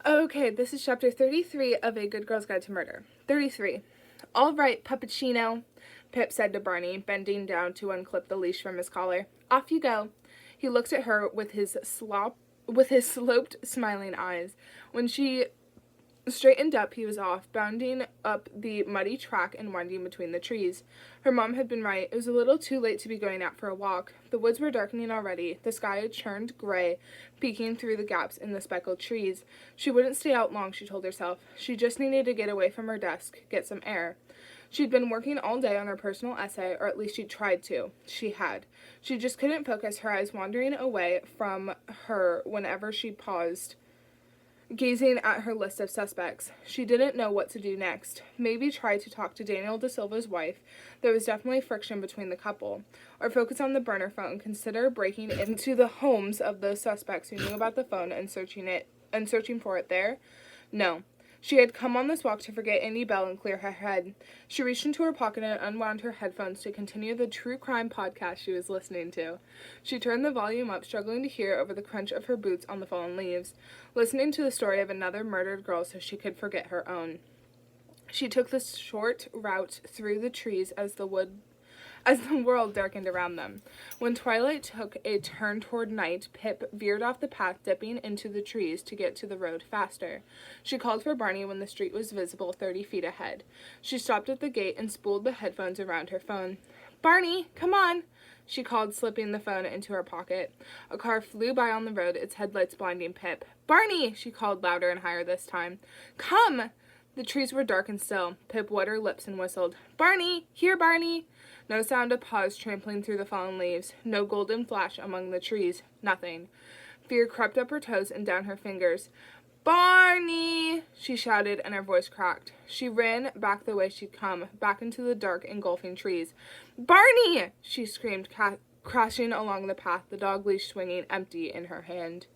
Okay, this is chapter 33 of A Good Girl's Guide to Murder. 33. All right, Puppuccino, Pip said to Barney, bending down to unclip the leash from his collar. Off you go. He looked at her with his sloped, smiling eyes. When she straightened up, he was off, bounding up the muddy track and winding between the trees. Her mom had been right. It was a little too late to be going out for a walk. The woods were darkening already. The sky had turned gray, peeking through the gaps in the speckled trees. She wouldn't stay out long, she told herself. She just needed to get away from her desk, get some air. She'd been working all day on her personal essay, or at least she'd tried to. She had. She just couldn't focus, her eyes wandering away from her whenever she paused, gazing at her list of suspects. She didn't know what to do next. Maybe try to talk to Daniel De Silva's wife. There was definitely friction between the couple. Or focus on the burner phone. Consider breaking into the homes of those suspects who knew about the phone and searching for it there. No. She had come on this walk to forget Andy Bell and clear her head. She reached into her pocket and unwound her headphones to continue the true crime podcast she was listening to. She turned the volume up, struggling to hear over the crunch of her boots on the fallen leaves, listening to the story of another murdered girl so she could forget her own. She took the short route through the trees as the world darkened around them. When twilight took a turn toward night, Pip veered off the path, dipping into the trees to get to the road faster. She called for Barney when the street was visible 30 feet ahead. She stopped at the gate and spooled the headphones around her phone. "Barney, come on!" she called, slipping the phone into her pocket. A car flew by on the road, its headlights blinding Pip. "Barney!" she called louder and higher this time. "Come!" The trees were dark and still. Pip wet her lips and whistled. "Barney! Here, Barney!" No sound of paws trampling through the fallen leaves. No golden flash among the trees. Nothing. Fear crept up her toes and down her fingers. "Barney!" she shouted, and her voice cracked. She ran back the way she'd come, back into the dark, engulfing trees. "Barney!" she screamed, crashing along the path, the dog leash swinging empty in her hand.